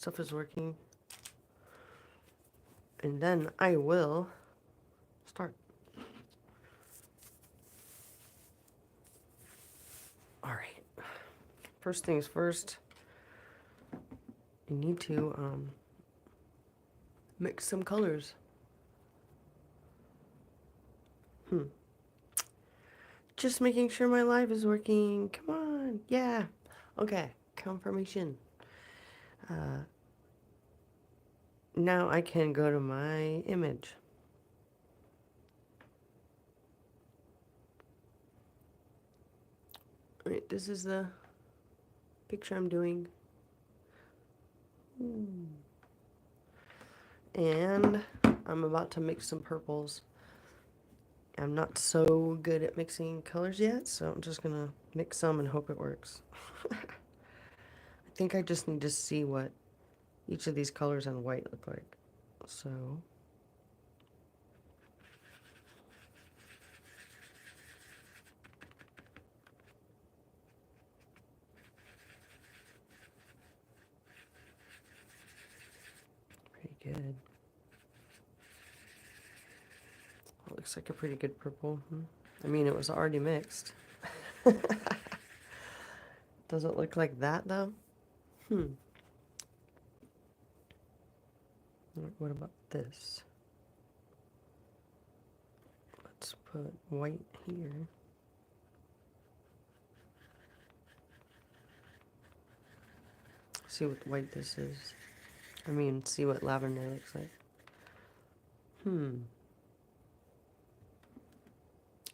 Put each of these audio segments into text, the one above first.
stuff is working. And then I will start. All right. First things first, you need to mix some colors. Just making sure my live is working. Come on. Yeah. Okay. Confirmation. Now I can go to my image. All right, this is the picture I'm doing. And I'm about to mix some purples. I'm not so good at mixing colors yet, so I'm just gonna mix some and hope it works. I think I just need to see what each of these colors on white look like. So pretty good. It looks like a pretty good purple. I mean, it was already mixed. Does it look like that though? What about this? Let's put white here. See what white this is. I mean, see what lavender looks like.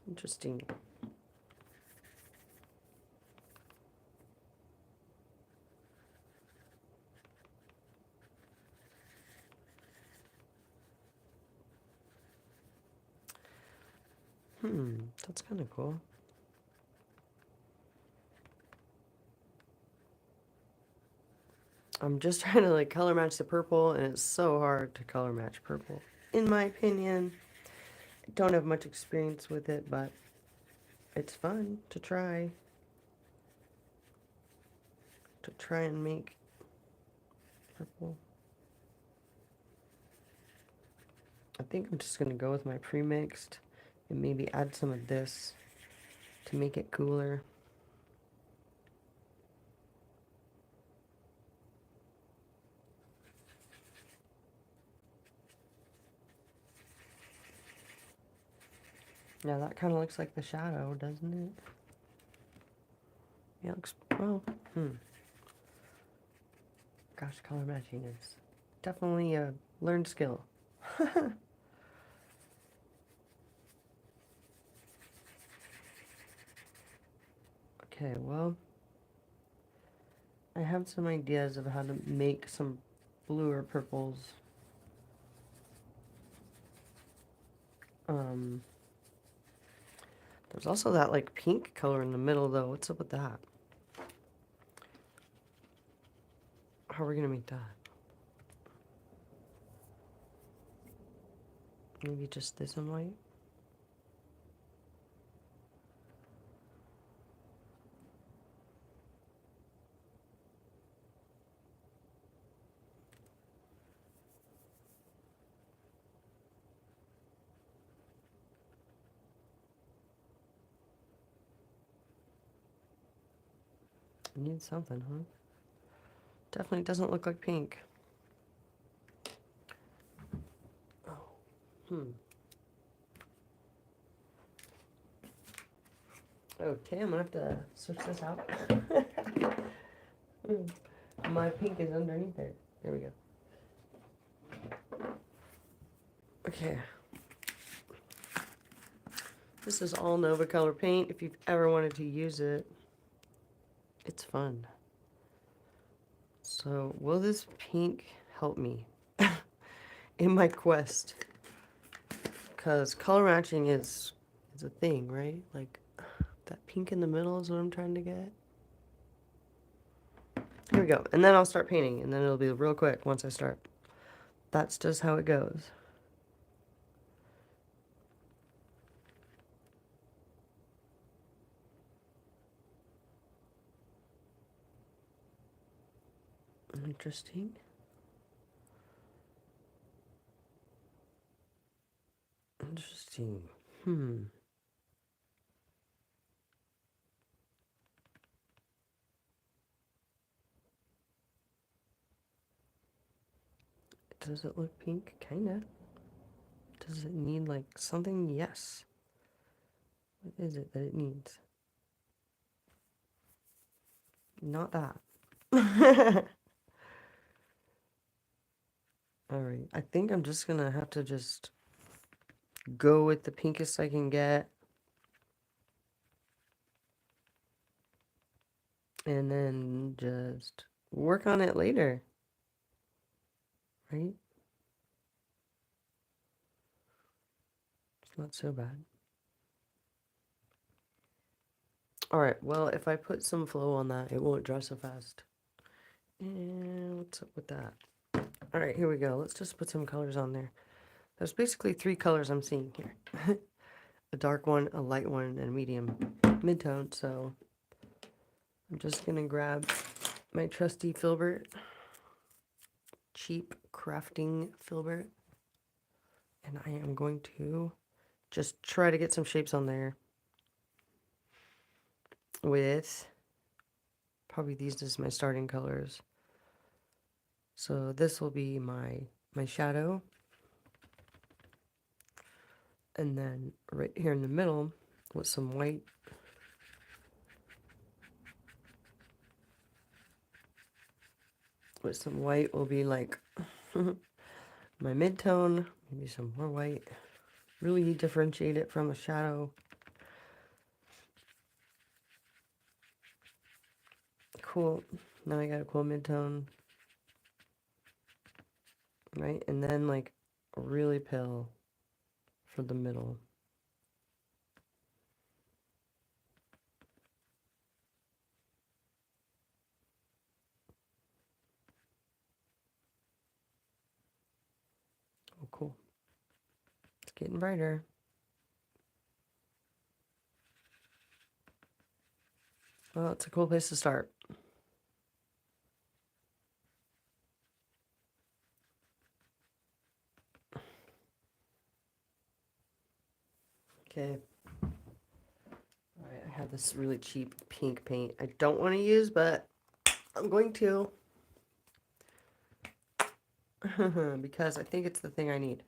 Interesting. That's kind of cool. I'm just trying to like color match the purple, and it's so hard to color match purple. In my opinion, I don't have much experience with it, but it's fun to try. To try and make purple. I think I'm just going to go with my pre-mixed and maybe add some of this to make it cooler. Yeah, that kind of looks like the shadow, doesn't it? Yeah, it looks, well, Gosh, color matching is definitely a learned skill. Okay, well, I have some ideas of how to make some bluer purples. There's also that like pink color in the middle though. What's up with that? How are we gonna make that? Maybe just this in white? I need something, huh? Definitely doesn't look like pink. Oh, Okay, I'm gonna have to switch this out. My pink is underneath there. There we go. Okay. This is all Novacolor paint. If you've ever wanted to use it, it's fun. So, will this pink help me in my quest? Because color matching is a thing, right? Like, that pink in the middle is what I'm trying to get. Here we go. And then I'll start painting, and then it'll be real quick once I start. That's just how it goes. Interesting. Interesting. Does it look pink? Kinda. Does it need like something? Yes. What is it that it needs? Not that. Alright, I think I'm just gonna have to just go with the pinkest I can get. And then just work on it later. Right? It's not so bad. Alright, well, if I put some flow on that, it won't dry so fast. And what's up with that? Alright, here we go. Let's just put some colors on there. There's basically 3 colors I'm seeing here. A dark one, a light one, and a medium mid-tone. So I'm just going to grab my trusty filbert. Cheap crafting filbert. And I am going to just try to get some shapes on there. With probably these as my starting colors. So this will be my shadow. And then right here in the middle with some white. With some white will be like my mid-tone, maybe some more white. Really differentiate it from the shadow. Cool. Now I got a cool mid-tone. Right? And then like really pale for the middle. Oh, cool. It's getting brighter. Well, it's a cool place to start. Okay. Alright, I have this really cheap pink paint I don't want to use, but I'm going to. Because I think it's the thing I need.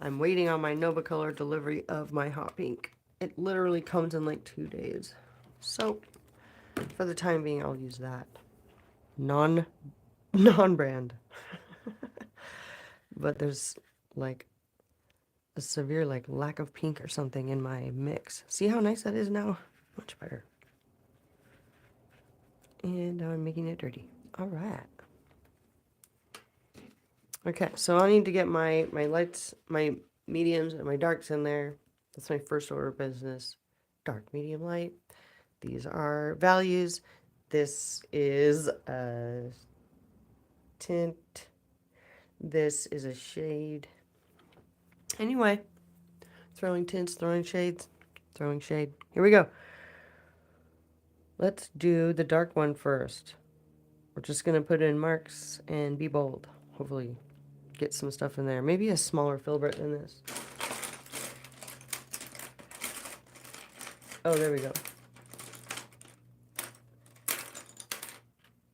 I'm waiting on my Novacolor delivery of my hot pink. It literally comes in like 2 days. So, for the time being, I'll use that. Non-brand. But there's like a severe like lack of pink or something in my mix. See how nice that is now? Much better. And now I'm making it dirty. All right. Okay, so I need to get my lights, my mediums, and my darks in there. That's my first order of business. Dark, medium, light. These are values. This is a tint. This is a shade. Anyway, throwing tints, throwing shades, throwing shade. Here we go. Let's do the dark one first. We're just going to put in marks and be bold. Hopefully get some stuff in there. Maybe a smaller filbert than this. Oh, there we go.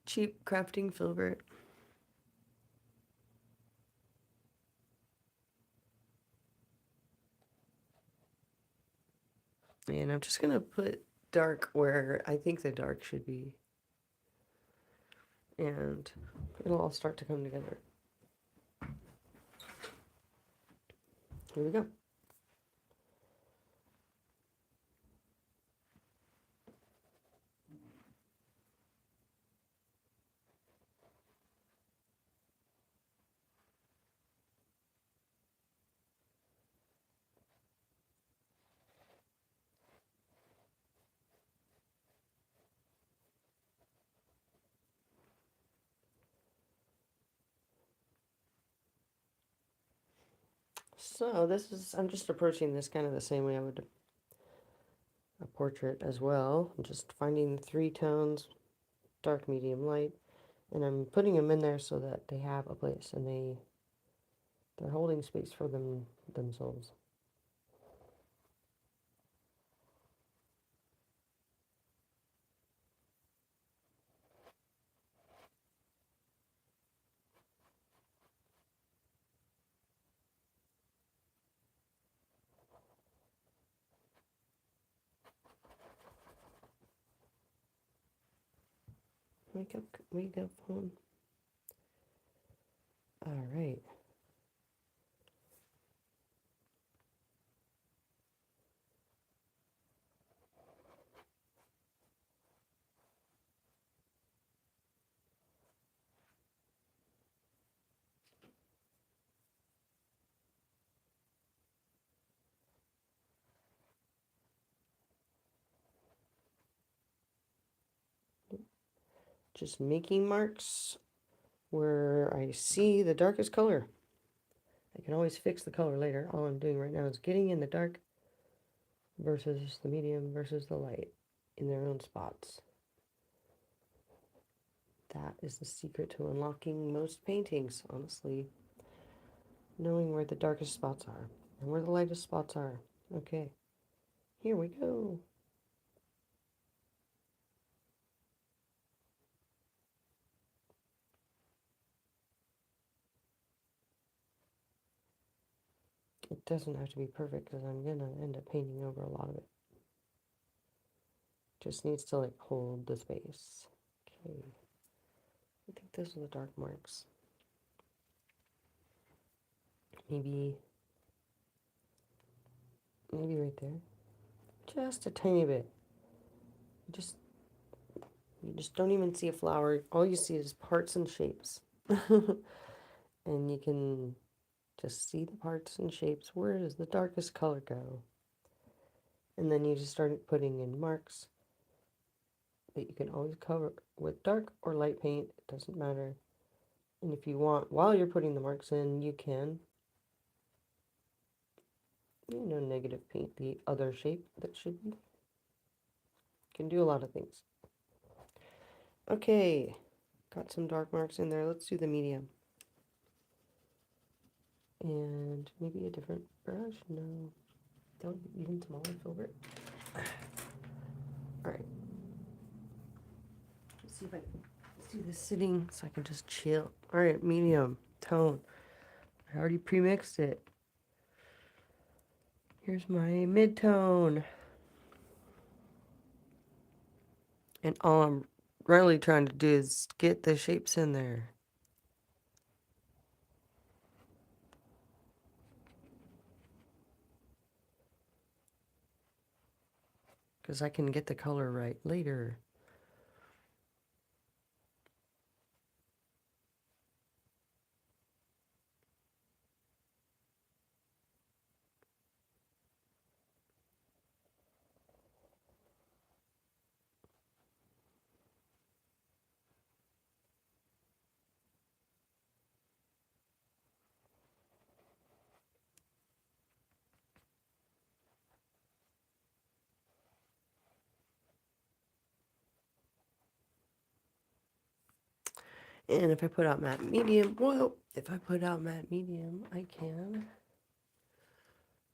Cheap crafting filbert. And I'm just going to put dark where I think the dark should be. And it'll all start to come together. Here we go. So this is, I'm just approaching this kind of the same way I would a portrait as well. I'm just finding 3 tones, dark, medium, light, and I'm putting them in there so that they have a place and they're holding space for themselves. Wake up phone. All right. Just making marks where I see the darkest color. I can always fix the color later. All I'm doing right now is getting in the dark versus the medium versus the light in their own spots. That is the secret to unlocking most paintings, honestly. Knowing where the darkest spots are and where the lightest spots are. Okay, here we go. It doesn't have to be perfect because I'm gonna end up painting over a lot of it. Just needs to like hold the space. Okay, I think those are the dark marks. Maybe right there. Just a tiny bit. Just you just don't even see a flower. All you see is parts and shapes. And you can just see the parts and shapes. Where does the darkest color go? And then you just start putting in marks that you can always cover with dark or light paint. It doesn't matter. And if you want, while you're putting the marks in, you can, negative paint the other shape that should be. You can do a lot of things. Okay, got some dark marks in there. Let's do the medium. And maybe a different brush. No, don't even smaller filbert. All right. Let's see if let's do this sitting so I can just chill. All right, medium tone. I already pre-mixed it. Here's my mid-tone. And all I'm really trying to do is get the shapes in there. Because I can get the color right later. And if I put out matte medium, I can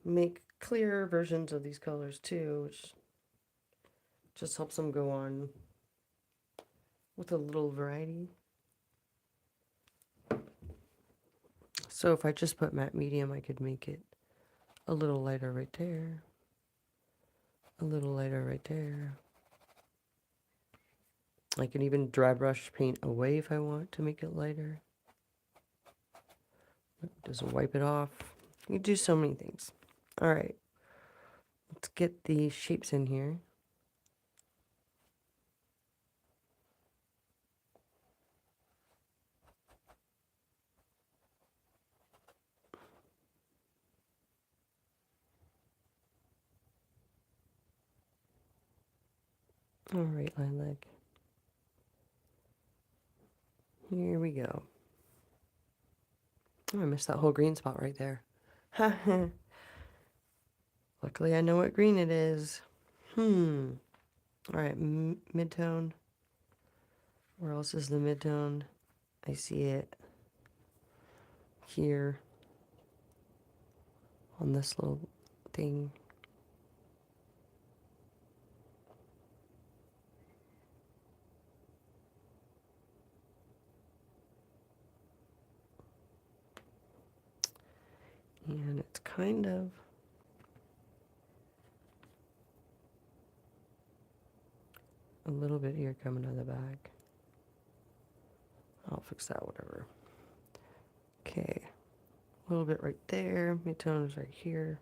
make clearer versions of these colors too, which just helps them go on with a little variety. So if I just put matte medium, I could make it a little lighter right there, a little lighter right there. I can even dry brush paint away if I want to make it lighter. Doesn't wipe it off. You can do so many things. All right, let's get the shapes in here. All right, Lilac. Here we go. Oh, I missed that whole green spot right there. Luckily, I know what green it is. All right, mid-tone. Where else is the mid-tone? I see it here on this little thing. And it's kind of a little bit here coming out of the back. I'll fix that, whatever. Okay, a little bit right there. Mid-tone is right here.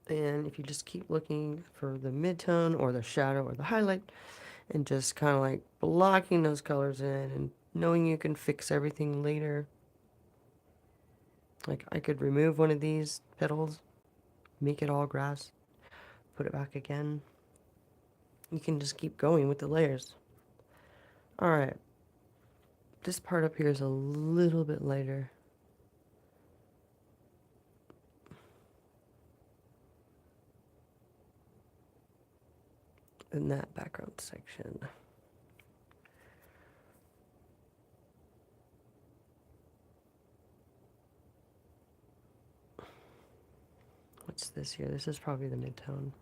And if you just keep looking for the mid-tone or the shadow or the highlight and just kind of like blocking those colors in and knowing you can fix everything later. Like I could remove one of these petals, make it all grass, put it back again. You can just keep going with the layers. All right. This part up here is a little bit lighter. In that background section. What's this here? This is probably the mid-tone.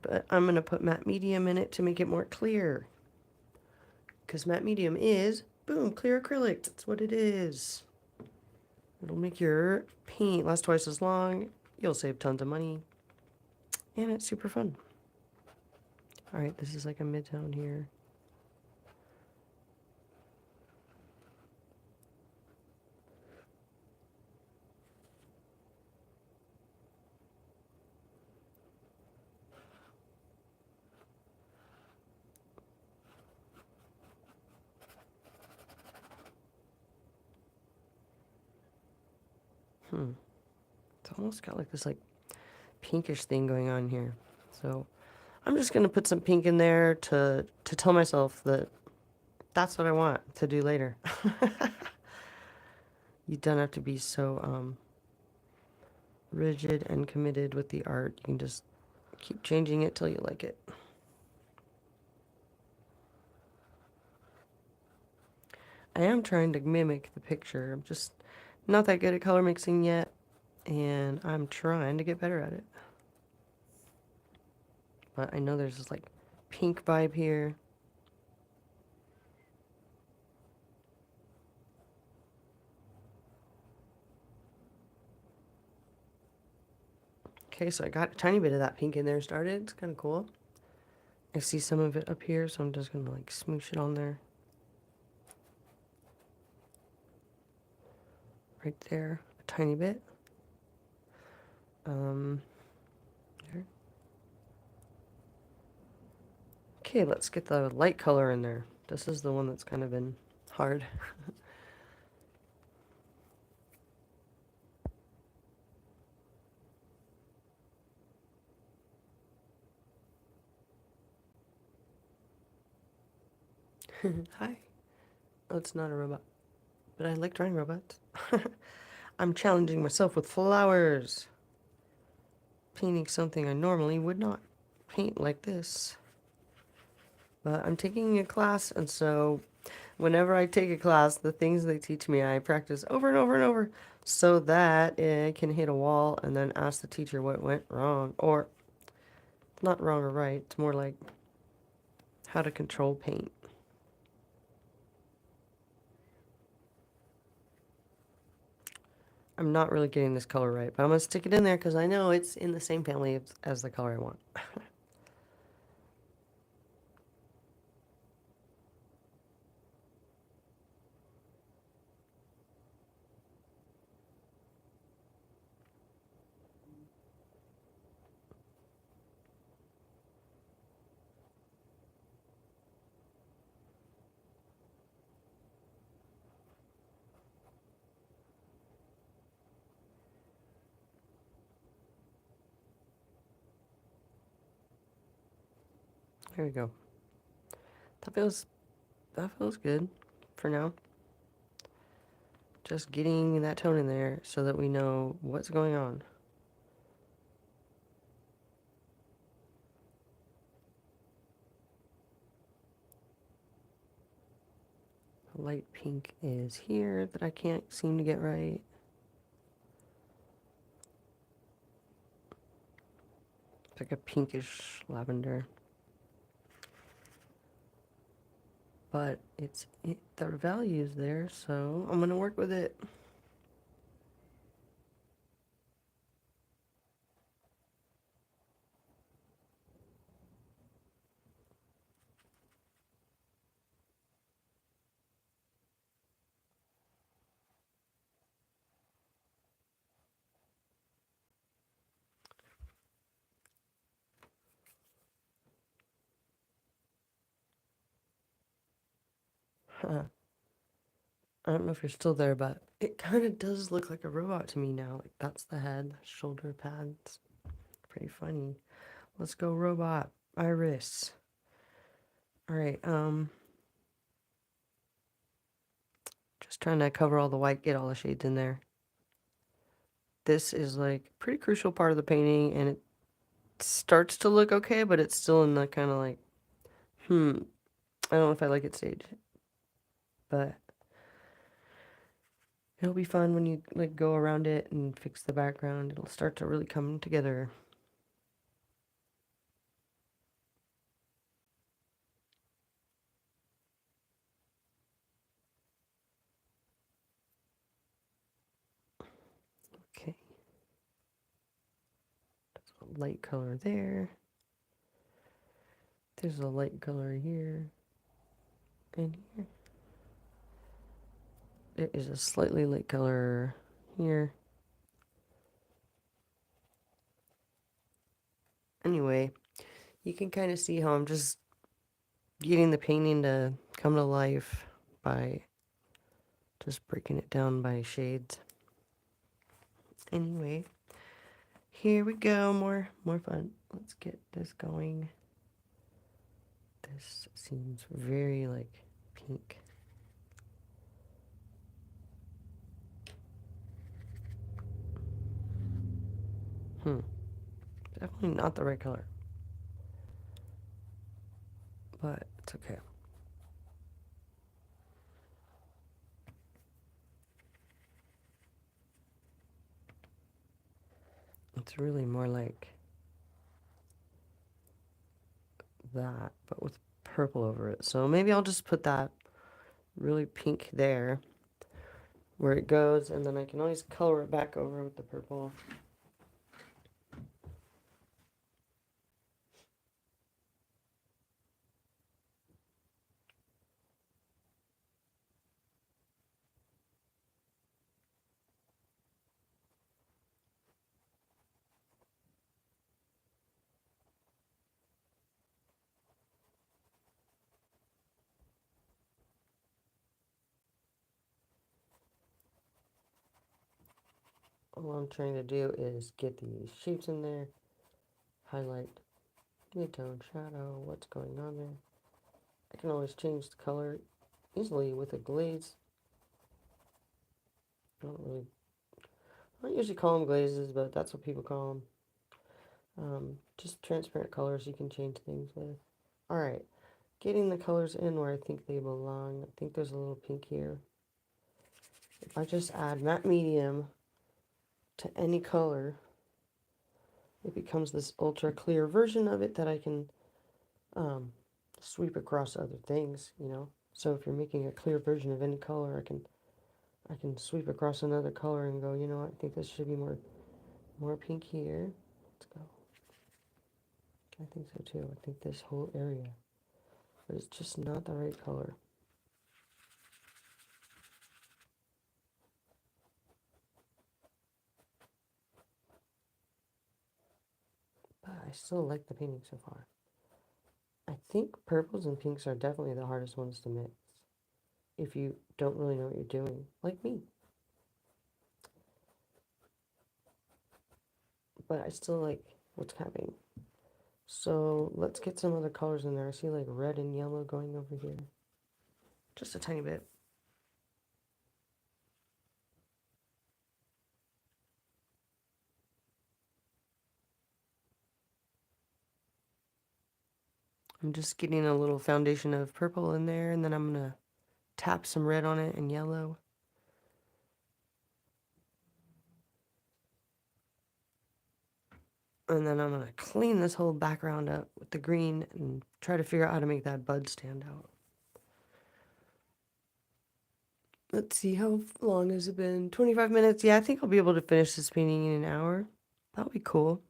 But I'm going to put matte medium in it to make it more clear. Because matte medium is, boom, clear acrylic. That's what it is. It'll make your paint last twice as long. You'll save tons of money. And it's super fun. Alright, this is like a mid-tone here. It's almost got like this like pinkish thing going on here. So I'm just gonna put some pink in there to tell myself that that's what I want to do later. You don't have to be so rigid and committed with the art. You can just keep changing it till you like it. I am trying to mimic the picture. I'm just not that good at color mixing yet, and I'm trying to get better at it. But I know there's this like pink vibe here. Okay, so I got a tiny bit of that pink in there started. It's kind of cool. I see some of it up here, so I'm just gonna like smoosh it on there. Right there, a tiny bit. There. Okay, let's get the light color in there. This is the one that's kind of been hard. Hi. Oh, it's not a robot. But I like drawing robots. I'm challenging myself with flowers. Painting something I normally would not paint like this. But I'm taking a class, and so whenever I take a class, the things they teach me, I practice over and over and over so that I can hit a wall and then ask the teacher what went wrong. Or, not wrong or right, it's more like how to control paint. I'm not really getting this color right, but I'm going to stick it in there because I know it's in the same family as the color I want. Here we go. That feels good for now. Just getting that tone in there so that we know what's going on. Light pink is here that I can't seem to get right. It's like a pinkish lavender. But the value is there, so I'm gonna work with it. I don't know if you're still there, but it kind of does look like a robot to me now. Like that's the head, shoulder pads. Pretty funny. Let's go robot. Iris. All right. Just trying to cover all the white, get all the shades in there. This is like a pretty crucial part of the painting, and it starts to look okay, but it's still in the kind of like, I don't know if I like it stage, but it'll be fun when you like go around it and fix the background. It'll start to really come together. Okay. There's a light color there. There's a light color here and here. There is a slightly light color here. Anyway, you can kind of see how I'm just getting the painting to come to life by just breaking it down by shades. Anyway, here we go. More fun. Let's get this going. This seems very like pink. Definitely not the right color. But it's okay. It's really more like that, but with purple over it. So maybe I'll just put that really pink there where it goes, and then I can always color it back over with the purple. All I'm trying to do is get these shapes in there, highlight, midtone, shadow, what's going on there. I can always change the color easily with a glaze. I don't usually call them glazes, but that's what people call them. Just transparent colors you can change things with. Alright, getting the colors in where I think they belong. I think there's a little pink here. If I just add matte medium to any color, it becomes this ultra clear version of it that I can sweep across other things, you know. So if you're making a clear version of any color, I can sweep across another color and go, you know what, I think this should be more pink here. Let's go. I think so too. I think this whole area, but it's just not the right color. But I still like the painting so far. I think purples and pinks are definitely the hardest ones to mix if you don't really know what you're doing, like me. But I still like what's happening. So let's get some other colors in there. I see like red and yellow going over here. Just a tiny bit. I'm just getting a little foundation of purple in there, and then I'm going to tap some red on it and yellow. And then I'm going to clean this whole background up with the green and try to figure out how to make that bud stand out. Let's see, how long has it been? 25 minutes? Yeah, I think I'll be able to finish this painting in an hour. That'll be cool.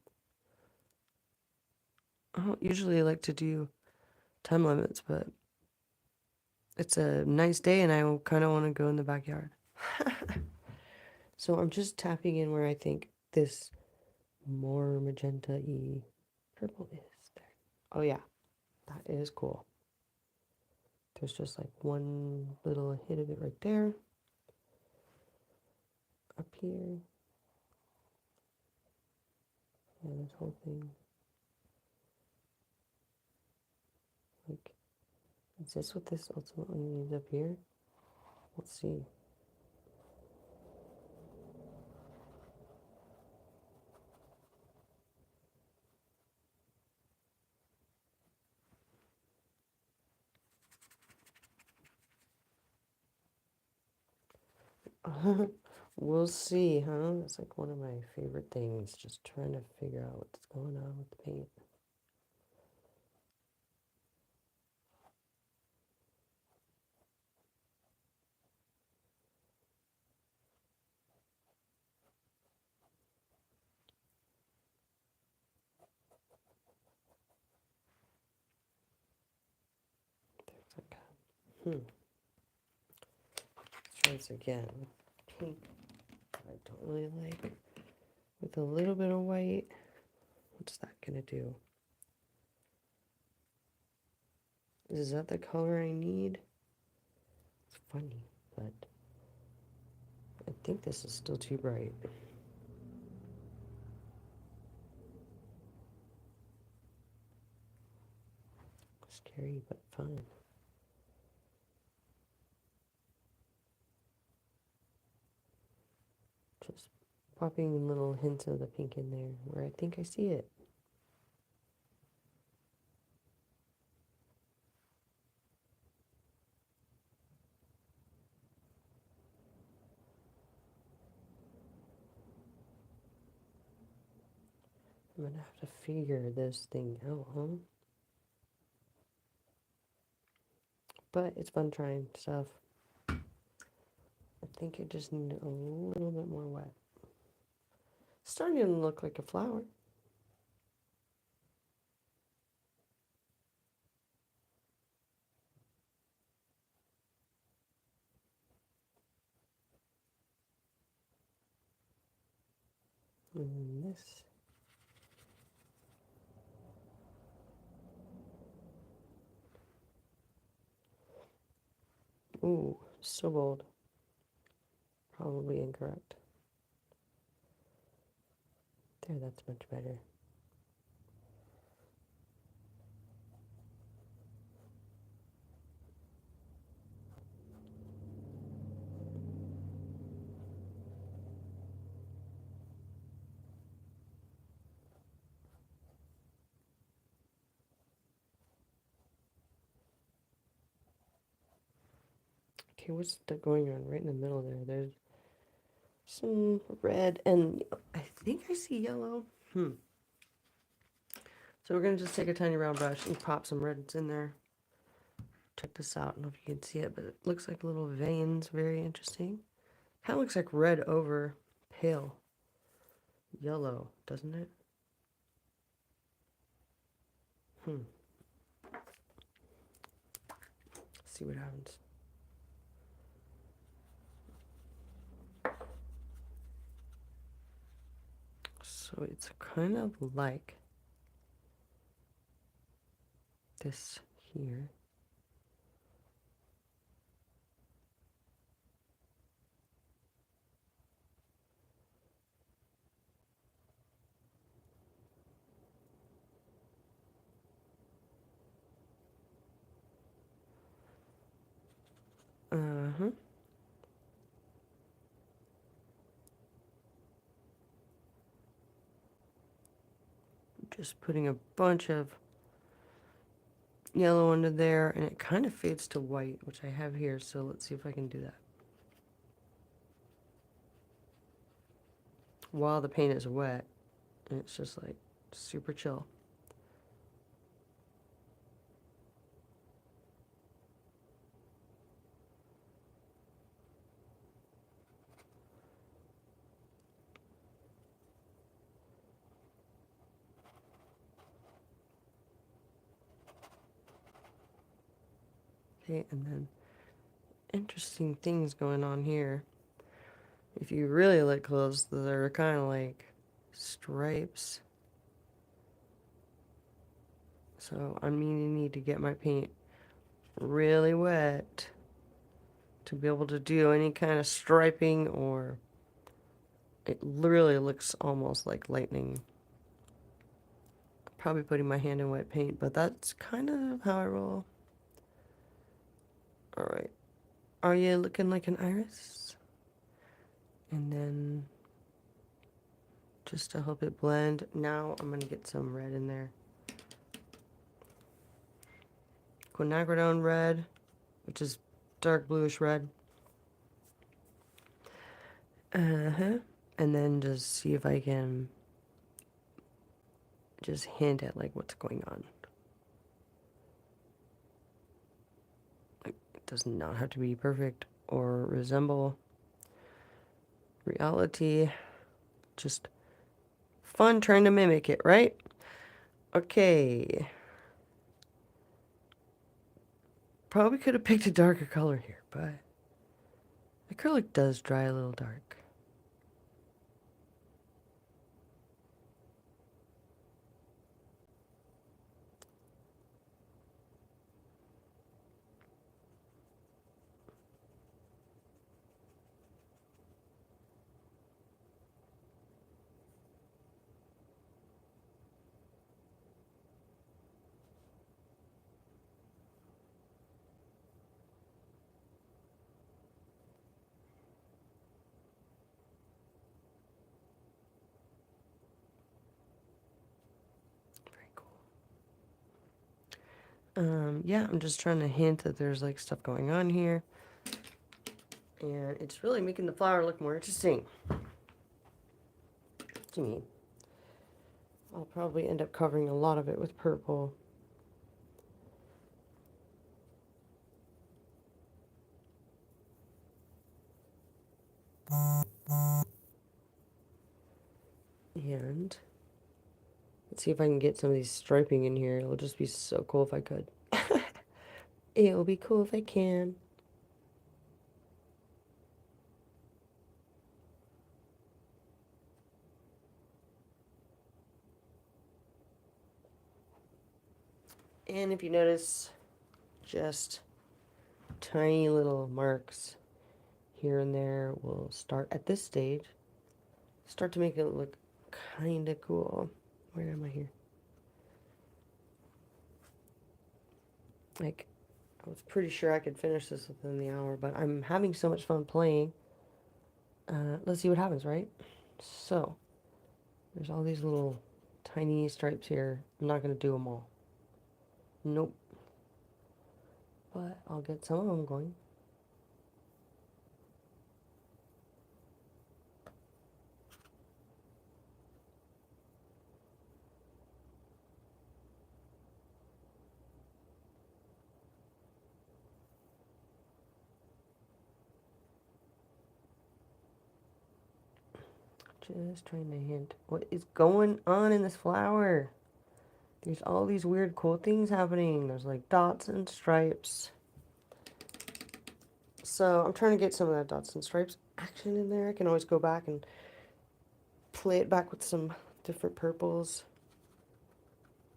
I don't usually like to do time limits, but it's a nice day and I kind of want to go in the backyard. So I'm just tapping in where I think this more magenta-y purple is there. Oh yeah, that is cool. There's just like one little hit of it right there. Up here. Yeah, this whole thing. Like, is this what this ultimately needs up here? Let's see. We'll see, huh? That's like one of my favorite things, just trying to figure out what's going on with the paint. There's like, let's try this again. Pink, I don't really like. With a little bit of white, what's that gonna do? Is that the color I need? It's funny, but I think this is still too bright. Scary, but fun. Just popping little hints of the pink in there where I think I see it. I'm gonna have to figure this thing out, huh? But it's fun trying stuff. I think it just needed a little bit more wet. It's starting to look like a flower. And this. Ooh, so bold. Probably incorrect. There, that's much better. Okay, what's going on right in the middle there? There's some red and I think I see yellow. So we're gonna just take a tiny round brush and pop some reds in there. Check this out. I don't know if you can see it, but it looks like little veins. Very interesting. Kind of looks like red over pale yellow, doesn't it? See what happens. So it's kind of like this here. Uh-huh. Just putting a bunch of yellow under there, and it kind of fades to white, which I have here, so let's see if I can do that. While the paint is wet, and it's just like super chill. Okay, and then interesting things going on here. If you really look close, they're kind of like stripes. So I'm going to need to get my paint really wet to be able to do any kind of striping, or it literally looks almost like lightning. Probably putting my hand in wet paint, but that's kind of how I roll. Alright. Are you looking like an iris? And then just to help it blend, now I'm going to get some red in there. Quinacridone red, which is dark bluish red. And then just see if I can just hint at like what's going on. Like, it does not have to be perfect or resemble reality. Just fun trying to mimic it, right? Okay. Probably could have picked a darker color here, but acrylic does dry a little dark. Very cool. Yeah, I'm just trying to hint that there's like stuff going on here. And it's really making the flower look more interesting to me. I'll probably end up covering a lot of it with purple. And let's see if I can get some of these striping in here. It'll just be so cool if I could. It'll be cool if I can. And if you notice, just tiny little marks here and there will start at this stage. Start to make it look kind of cool. Where am I here? Like, I was pretty sure I could finish this within the hour, but I'm having so much fun playing. Let's see what happens, right? So, there's all these little tiny stripes here. I'm not going to do them all. Nope. But I'll get some of them going. Just trying to hint what is going on in this flower. There's all these weird cool things happening. There's like dots and stripes. So I'm trying to get some of that dots and stripes action in there. I can always go back and play it back with some different purples.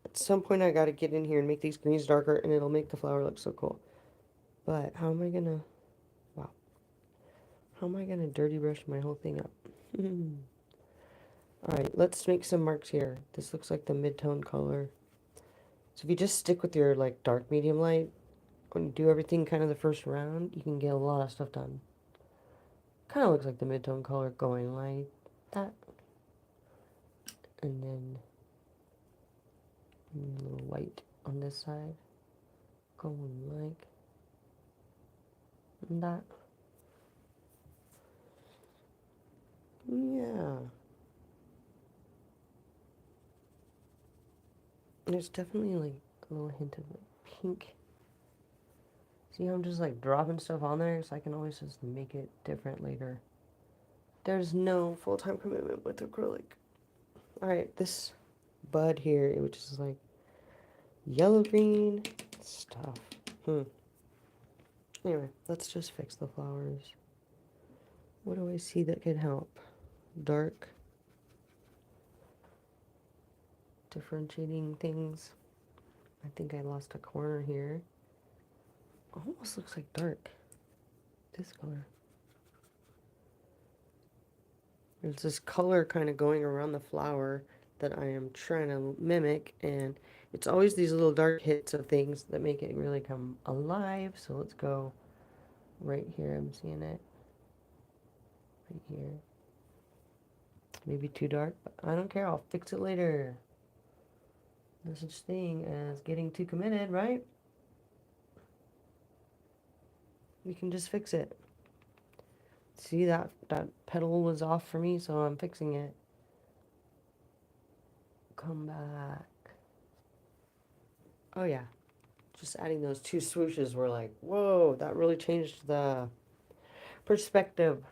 At some point I gotta get in here and make these greens darker, and it'll make the flower look so cool. But how am I gonna, wow. How am I gonna dirty brush my whole thing up? Alright, let's make some marks here. This looks like the mid-tone color. So if you just stick with your like dark medium light, when you do everything kind of the first round, you can get a lot of stuff done. Kind of looks like the mid-tone color going like that. And then a little white on this side. Going like that. Yeah. There's definitely like a little hint of like pink. See how I'm just like dropping stuff on there, so I can always just make it different later. There's no full-time commitment with acrylic. Alright, this bud here, which is like yellow-green stuff. Anyway, let's just fix the flowers. What do I see that could help? Dark. Differentiating things. I think I lost a corner here. Almost looks like dark. This color. There's this color kind of going around the flower that I am trying to mimic, and it's always these little dark hits of things that make it really come alive. So let's go right here. I'm seeing it right here. Maybe too dark, but I don't care. I'll fix it later. No such thing as getting too committed, right? We can just fix it. See, that petal was off for me, so I'm fixing it. Come back. Oh yeah, just adding those two swooshes were like, whoa, that really changed the perspective.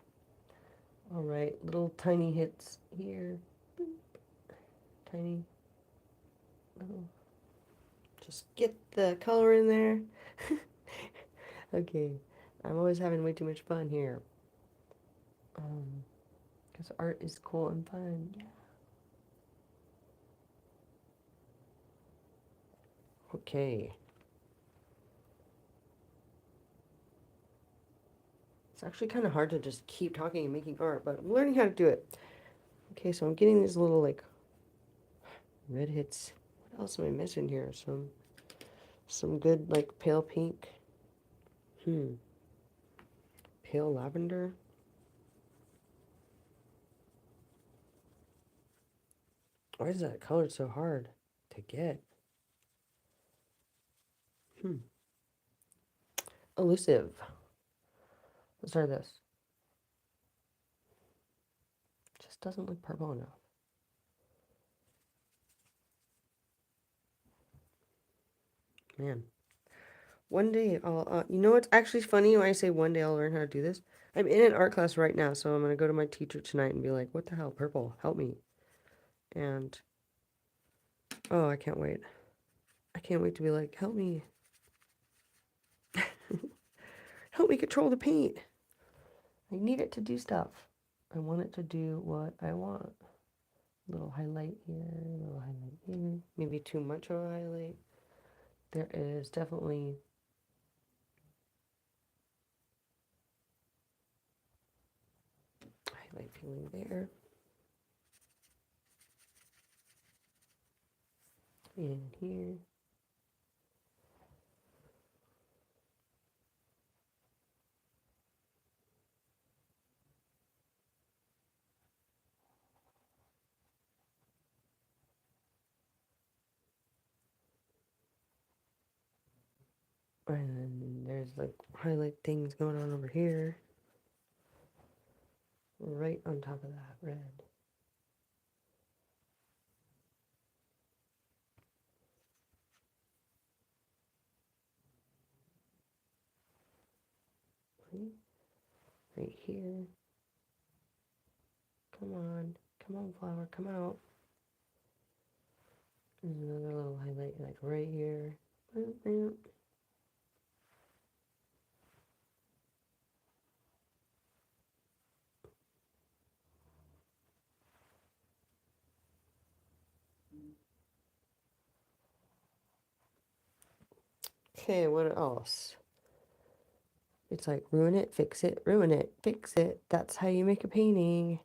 All right, little tiny hits here. Boop. Tiny little. Just get the color in there. Okay, I'm always having way too much fun here. Because art is cool and fun. Yeah. Okay. It's actually kind of hard to just keep talking and making art, but I'm learning how to do it. Okay, so I'm getting these little like red hits. What else am I missing here? Some good like pale pink. Pale lavender. Why is that color so hard to get? Elusive. Let's try this. Just doesn't look purple enough. Man. One day I'll, you know what's actually funny when I say one day I'll learn how to do this? I'm in an art class right now, so I'm going to go to my teacher tonight and be like, what the hell, purple, help me. And, oh, I can't wait. I can't wait to be like, help me. Help me control the paint. I need it to do stuff. I want it to do what I want. Little highlight here, little highlight here. Maybe too much of a highlight. There is definitely highlight feeling there. And here. And then there's like highlight things going on over here. Right on top of that red. Right here. Come on, flower, come out. There's another little highlight like right here. Okay, what else? It's like ruin it, fix it, ruin it, fix it. That's how you make a painting.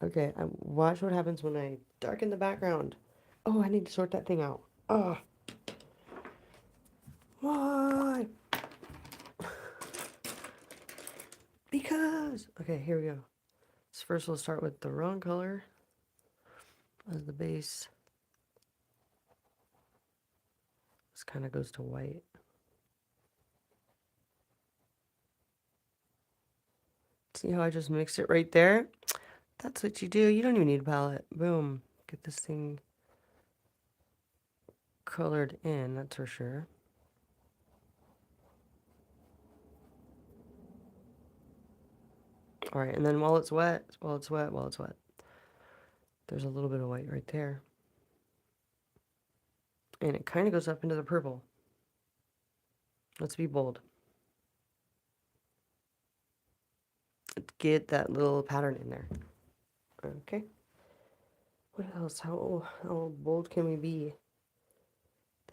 Okay, watch what happens when I darken the background. Oh, I need to sort that thing out. Oh, why? Because. Okay, here we go. So first we'll start with the wrong color as the base. This kind of goes to white. See how I just mixed it right there? That's what you do. You don't even need a palette. Boom. Get this thing colored in, that's for sure. All right, and then while it's wet, there's a little bit of white right there. And it kind of goes up into the purple. Let's be bold. Let's get that little pattern in there. Okay. What else? How bold can we be?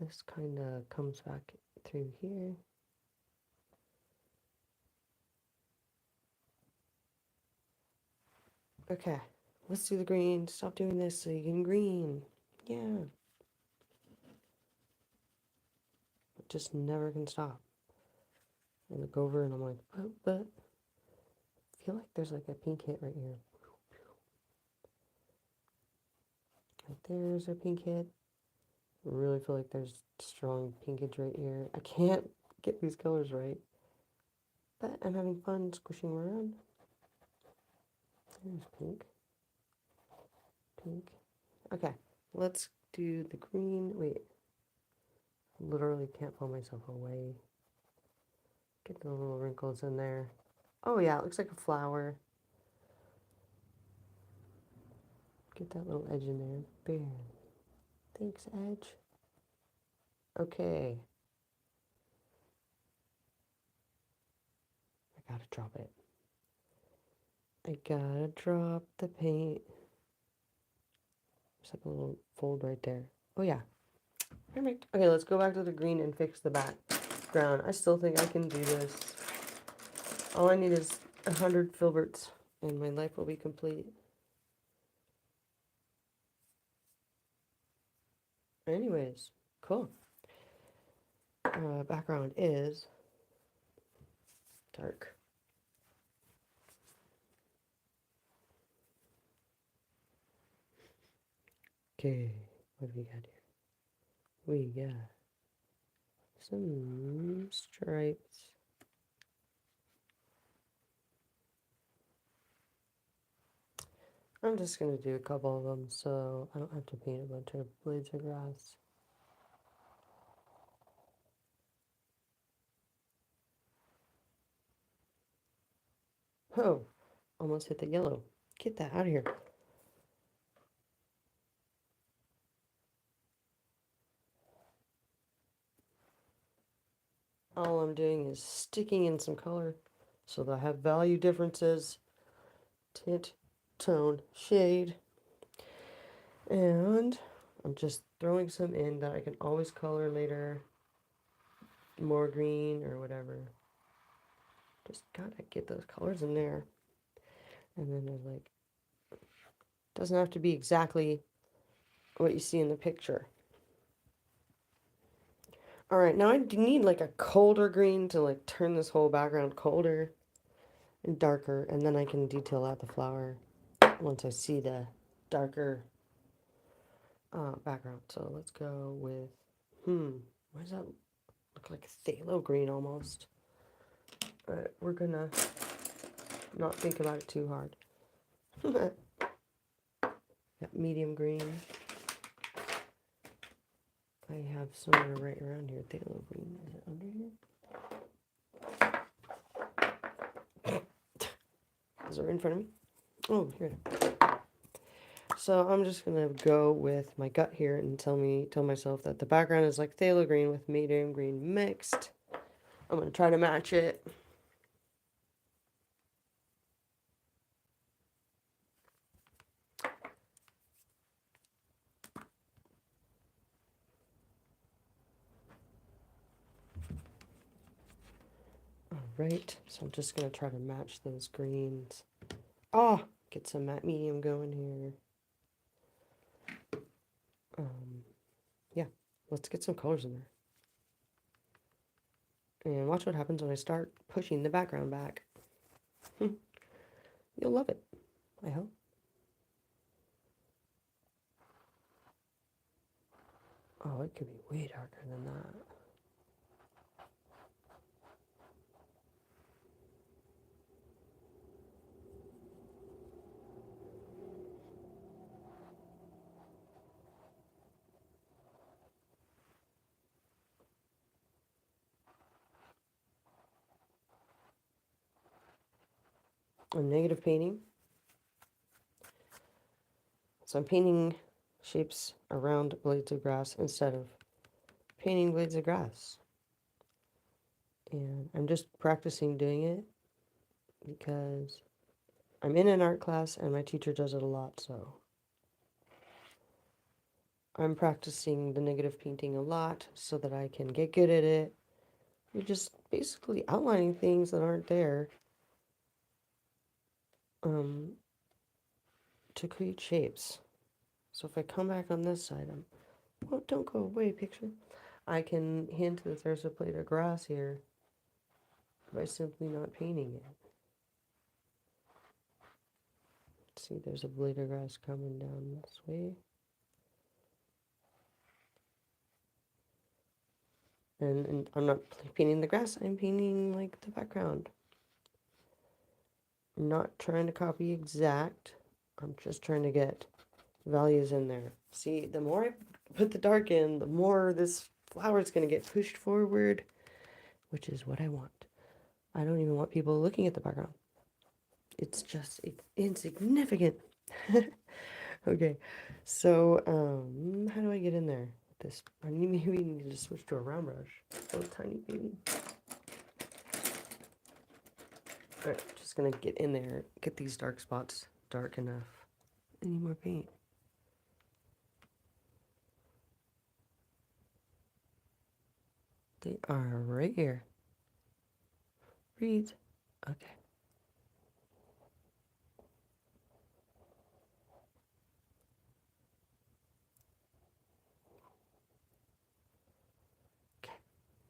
This kind of comes back through here. Okay, let's do the green. Stop doing this so you can green. Yeah. It just never can stop. I look over and I'm like, but I feel like there's like a pink hit right here. Like there's a pink hit. I really feel like there's strong pinkage right here. I can't get these colors right, but I'm having fun squishing around. There's pink. Pink. Okay, let's do the green. Wait, literally can't pull myself away. Get the little wrinkles in there. Oh yeah, it looks like a flower. Get that little edge in there. Bam. Thanks, edge. Okay. I gotta drop it. I gotta drop the paint. There's like a little fold right there. Oh yeah. Perfect. Okay, let's go back to the green and fix the background. I still think I can do this. All I need is 100 filberts and my life will be complete. Anyways, cool. Background is dark. Okay, what do we got here? We got some stripes. I'm just going to do a couple of them so I don't have to paint a bunch of blades of grass. Oh, almost hit the yellow. Get that out of here. All I'm doing is sticking in some color so that I have value differences, tint, tone, shade, and I'm just throwing some in that I can always color later, more green or whatever. Just gotta get those colors in there. And then there's like, doesn't have to be exactly what you see in the picture. All right, now I need like a colder green to like turn this whole background colder and darker, and then I can detail out the flower once I see the darker background. So let's go with, why does that look like a phthalo green almost? But we're gonna not think about it too hard. Got medium green. I have somewhere right around here, phthalo green. Is it under here? Is it in front of me? Oh, here it is. So I'm just gonna go with my gut here and tell myself that the background is like phthalo green with medium green mixed. I'm gonna try to match it. All right, so I'm just gonna try to match those greens. Oh, get some matte medium going here. Yeah, let's get some colors in there. And watch what happens when I start pushing the background back. You'll love it, I hope. Oh, it could be way darker than that. I'm negative painting. So I'm painting shapes around blades of grass instead of painting blades of grass. And I'm just practicing doing it because I'm in an art class and my teacher does it a lot, so I'm practicing the negative painting a lot so that I can get good at it. You're just basically outlining things that aren't there um, to create shapes. So if I come back on this side, oh, don't go away, picture. I can hint that there's a blade of grass here by simply not painting it. See, there's a blade of grass coming down this way. And I'm not painting the grass, I'm painting like the background. I'm not trying to copy exact, I'm just trying to get values in there. See, the more I put the dark in, the more this flower is going to get pushed forward, which is what I want. I don't even want people looking at the background. It's just insignificant. Okay, so how do I get in there with this? I need, maybe we need to switch to a round brush. So tiny baby. Alright, just gonna get in there, get these dark spots dark enough. I need more paint. They are right here. Breathe. Okay. Okay.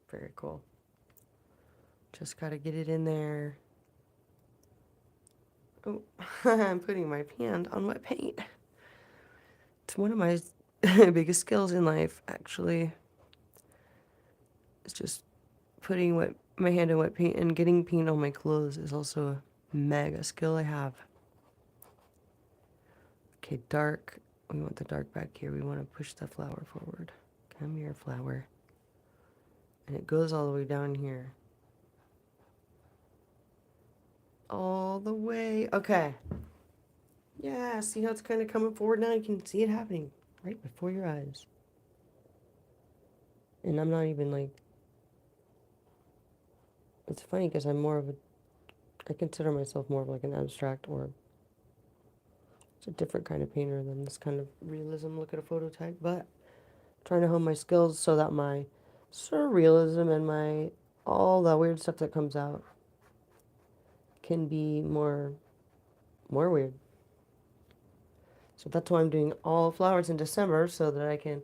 Very cool. Just gotta get it in there. Oh, I'm putting my hand on wet paint. It's one of my biggest skills in life, actually. It's just putting my hand in wet paint, and getting paint on my clothes is also a mega skill I have. Okay, dark. We want the dark back here. We want to push the flower forward. Come here, flower. And it goes all the way down here. All the way. Okay. Yeah, see how it's kind of coming forward now? You can see it happening right before your eyes. And I'm not even like... It's funny because I'm more of a... I consider myself more of like an abstract, or it's a different kind of painter than this kind of realism look at a photo type. But I'm trying to hone my skills so that my surrealism and my... all the weird stuff that comes out can be more weird. So that's why I'm doing all flowers in December, so that I can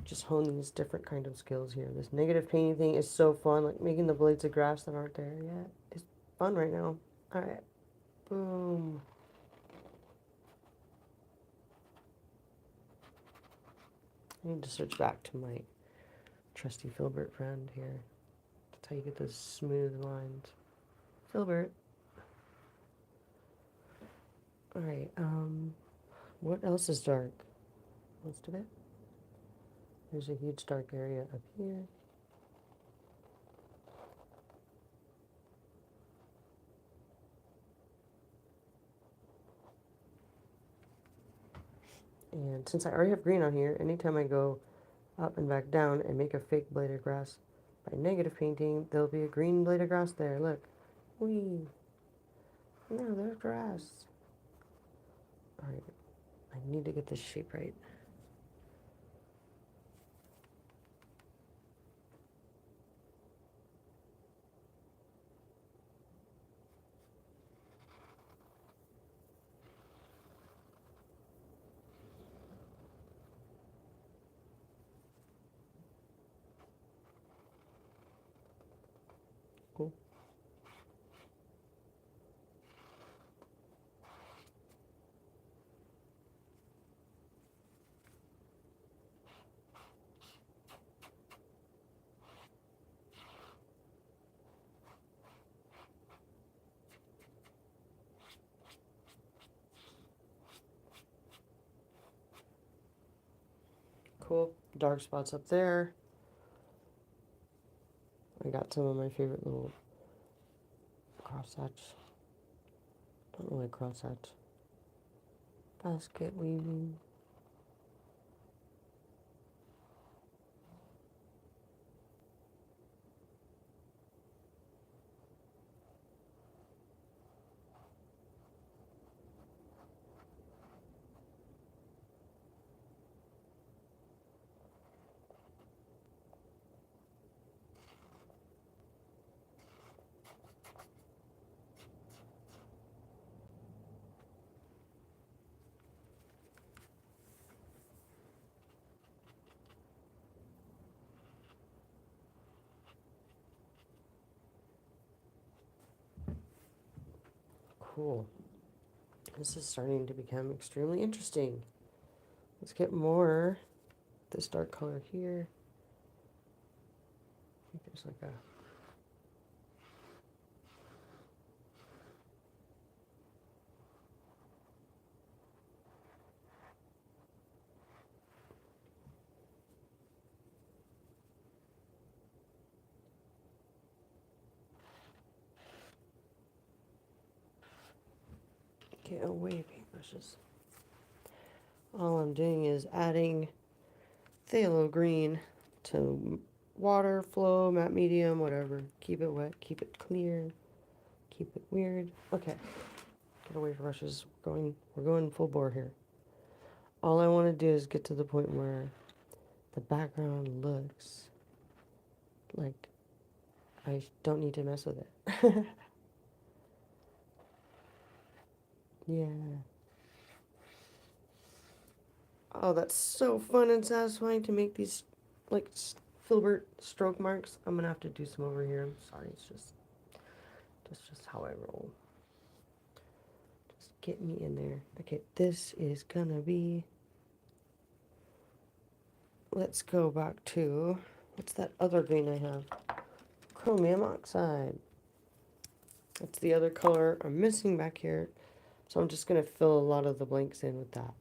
just hone these different kind of skills here. This negative painting thing is so fun, like making the blades of grass that aren't there yet. It's fun right now. All right, boom. I need to switch back to my trusty Filbert friend here. That's how you get those smooth lines. Filbert. All right, what else is dark? Most of it. There's a huge dark area up here. And since I already have green on here, anytime I go up and back down and make a fake blade of grass by negative painting, there'll be a green blade of grass there. Look. Whee. No, there's grass. Alright. I need to get this shape right. Cool. Cool. Dark spots up there. I got some of my favorite little crosshatch. Don't really crosshatch. Basket weaving. cool. This is starting to become extremely interesting. Let's get more this dark color here. I think there's like a get away paintbrushes. All I'm doing is adding phthalo green to water, flow, matte medium, whatever. Keep it wet, keep it clear, keep it weird. Okay, get away from brushes. We're going full bore here. All I want to do is get to the point where the background looks like I don't need to mess with it. Yeah. Oh, that's so fun and satisfying to make these like filbert stroke marks. I'm gonna have to do some over here. I'm sorry, it's just that's just how I roll. Just get me in there. Okay, this is gonna be. Let's go back to what's that other green I have? Chromium oxide. That's the other color I'm missing back here. So I'm just gonna fill a lot of the blanks in with that.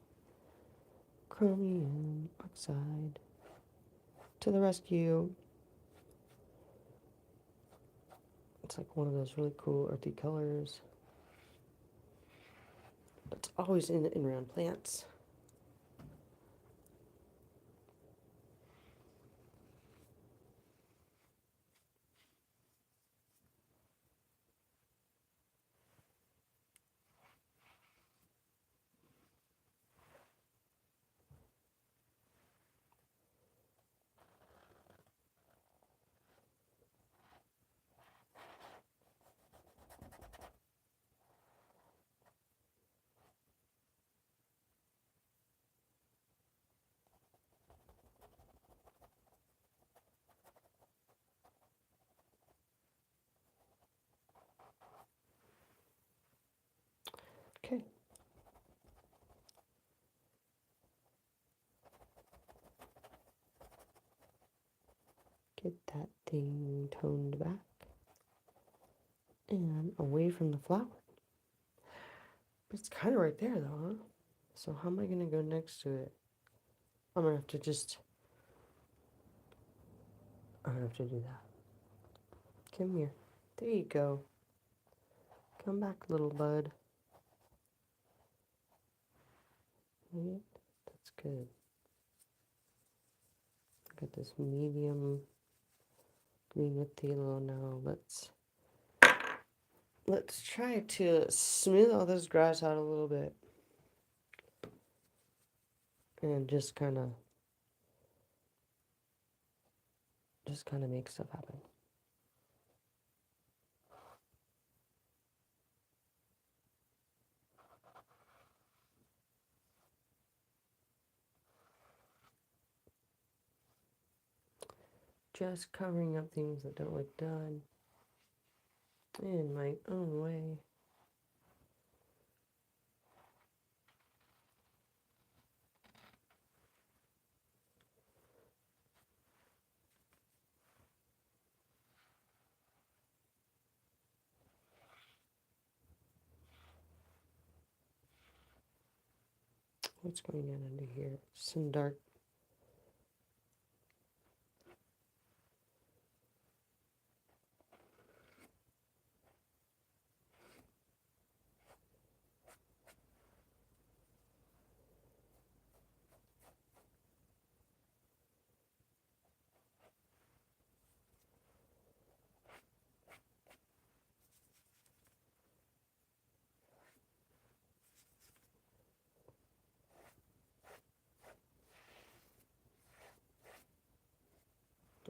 Chromium oxide to the rescue. It's like one of those really cool earthy colors. It's always in around plants. Okay. Get that thing toned back and away from the flower. It's kind of right there though, huh? So how am I going to go next to it? I'm going to have to just, I'm going to have to do that. Come here. There you go. Come back, little bud. Right? That's good. Got this medium green with phthalo now. Let's try to smooth all this grass out a little bit. And just kind of make stuff happen. Just covering up things that don't look done in my own way. What's going on under here? Some dark.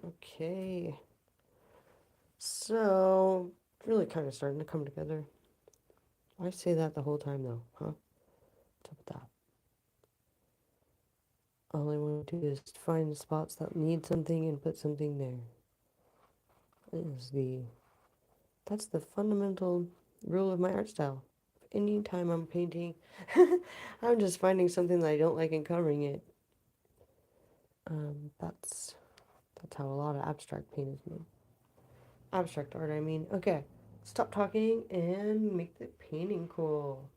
Okay. So, really kind of starting to come together. I say that the whole time though, huh? What's up with that? All I want to do is find spots that need something and put something there. That's the fundamental rule of my art style. anytime I'm painting, I'm just finding something that I don't like and covering it. That's how a lot of abstract paint is made. Abstract art, I mean. Okay, stop talking and make the painting cool.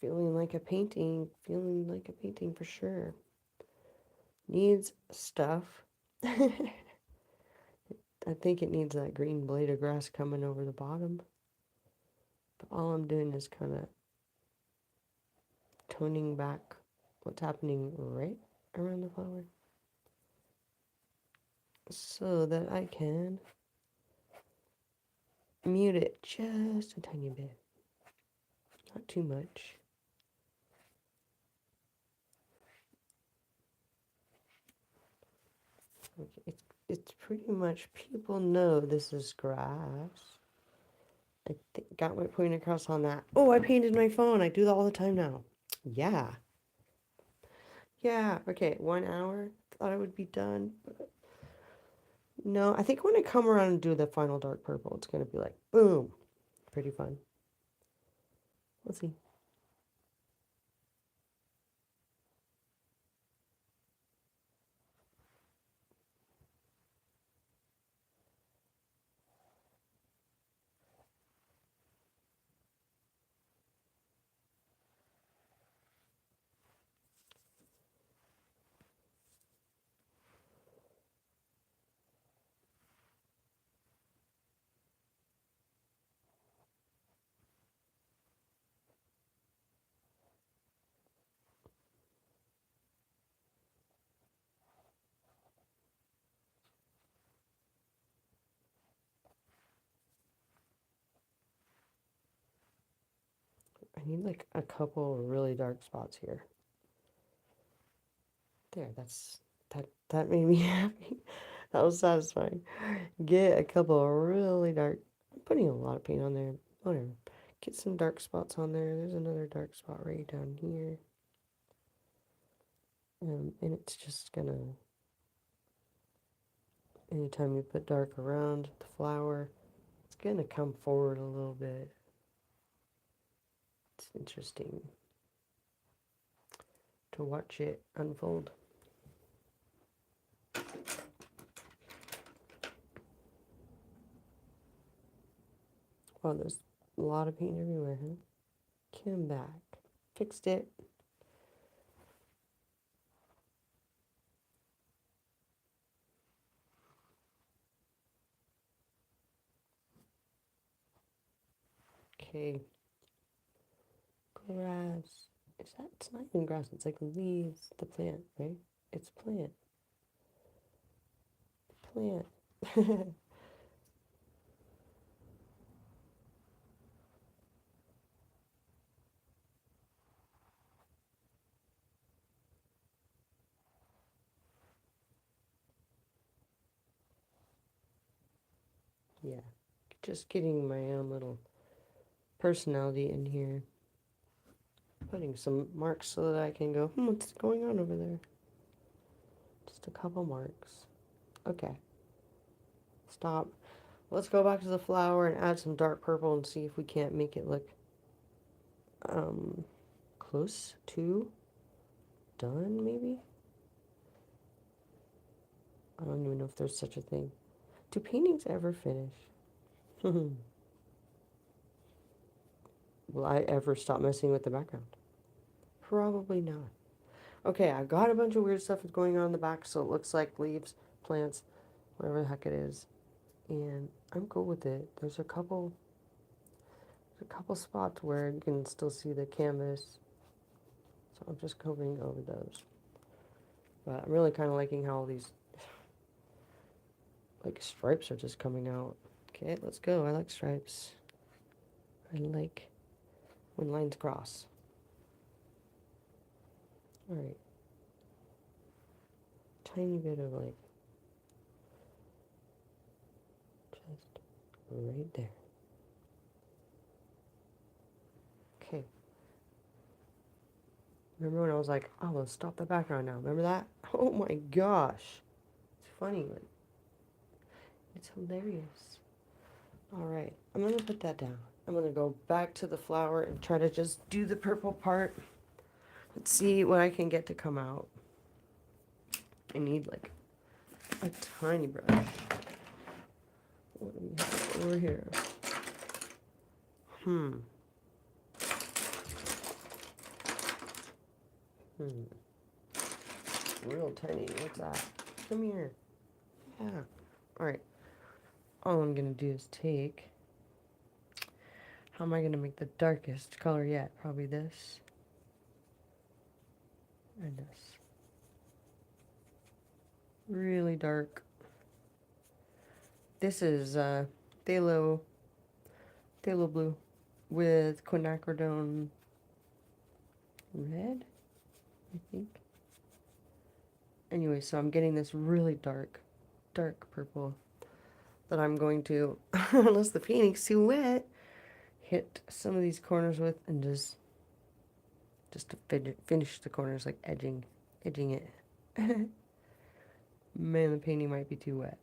Feeling like a painting for sure. Needs stuff. I think it needs that green blade of grass coming over the bottom. But all I'm doing is kind of toning back what's happening right around the flower so that I can mute it just a tiny bit, not too much. Okay, it's pretty much, people know this is grass. I got my point across on that. Oh, I painted my phone. I do that all the time now. Yeah. Yeah. Okay, 1 hour. Thought I would be done. No, I think when I come around and do the final dark purple, it's going to be like, boom. Pretty fun. Let's see. I need like a couple really dark spots here. There, that made me happy. That was satisfying. Get a couple of really dark. I'm putting a lot of paint on there. Whatever. Get some dark spots on there. There's another dark spot right down here. And it's just gonna, anytime you put dark around the flower, it's gonna come forward a little bit. It's interesting to watch it unfold. Wow, there's a lot of paint everywhere, huh? Came back. Fixed it. Okay. Grass. Is that? It's not even grass. It's like leaves. The plant, right? It's plant. Plant. Yeah. Just getting my own little personality in here. Putting some marks so that I can go, what's going on over there? Just a couple marks. Okay. Stop. Let's go back to the flower and add some dark purple and see if we can't make it look close to done, maybe? I don't even know if there's such a thing. Do paintings ever finish? Will I ever stop messing with the background? Probably not. Okay, I got a bunch of weird stuff going on in the back, so it looks like leaves, plants, whatever the heck it is. And I'm cool with it. There's a couple spots where you can still see the canvas. So I'm just covering over those. But I'm really kind of liking how all these like stripes are just coming out. Okay, let's go. I like stripes. I like when lines cross. Alright. Tiny bit of like just right there. Okay. Remember when I was like, oh, let's stop the background now. Remember that? Oh my gosh. It's funny. Like, it's hilarious. Alright. I'm going to put that down. I'm going to go back to the flower and try to just do the purple part. Let's see what I can get to come out. I need like a tiny brush. What do we have over here? Hmm. Real tiny. What's that? Come here. Yeah. Alright. All I'm going to do is take... How am I going to make the darkest color yet? Probably this. And this. Really dark. This is Phthalo blue with quinacridone red, I think. Anyway, so I'm getting this really dark purple that I'm going to, unless the painting's too wet, hit some of these corners with and just to finish the corners, like edging it. Man, the painting might be too wet.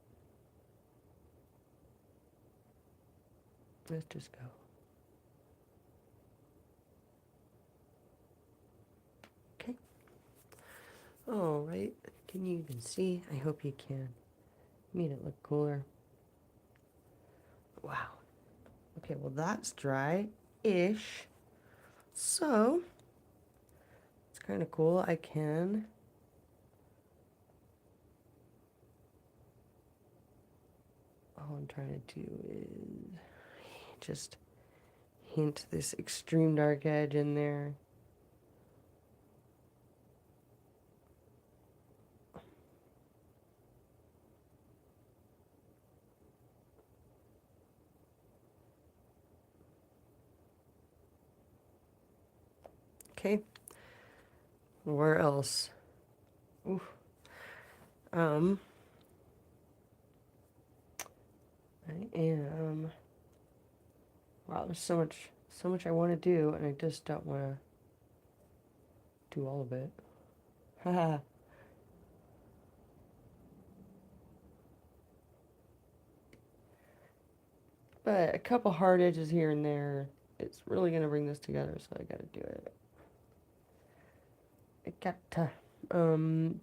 Let's just go. Okay. All right. Can you even see? I hope you can. Made it look cooler. Wow. Okay, well that's dry-ish. So, it's kind of cool. I can... All I'm trying to do is just hint this extreme dark edge in there. Okay. Where else? Oof. I am... Wow, there's so much I want to do, and I just don't want to do all of it. Haha. But a couple hard edges here and there, it's really going to bring this together, so I got to do it. I got to...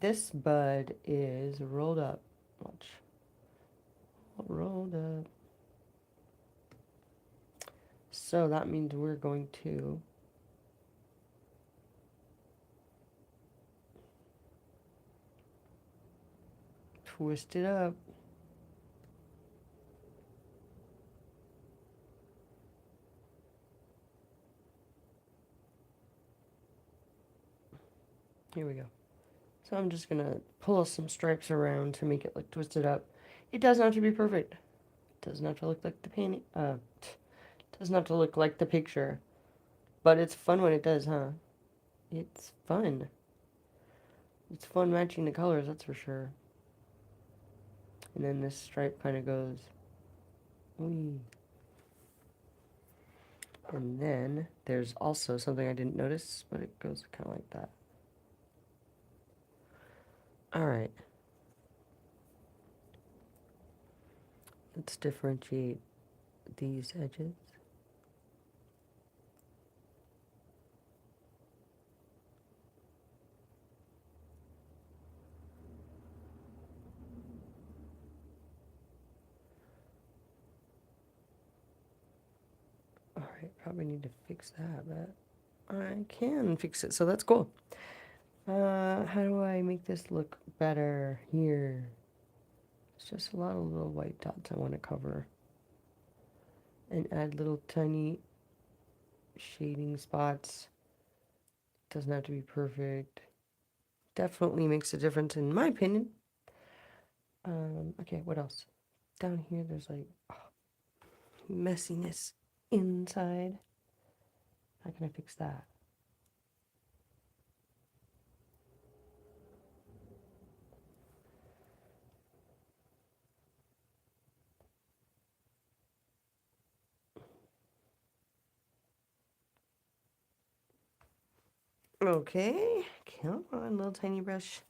this bud is rolled up. Watch. Rolled up. So that means we're going to twist it up. Here we go. So I'm just gonna pull some stripes around to make it look twisted up. It doesn't have to be perfect. It doesn't have to look like the painting. Doesn't have to look like the picture. But it's fun when it does, huh? It's fun. It's fun matching the colors, that's for sure. And then this stripe kind of goes... Wee. And then there's also something I didn't notice, but it goes kind of like that. Alright. Let's differentiate these edges. Alright, probably need to fix that, but I can fix it, so that's cool. How do I make this look better here? It's just a lot of little white dots I want to cover. And add little tiny shading spots. Doesn't have to be perfect. Definitely makes a difference in my opinion. Okay, what else? Down here, there's like messiness inside. How can I fix that? Okay, come on, little tiny brush.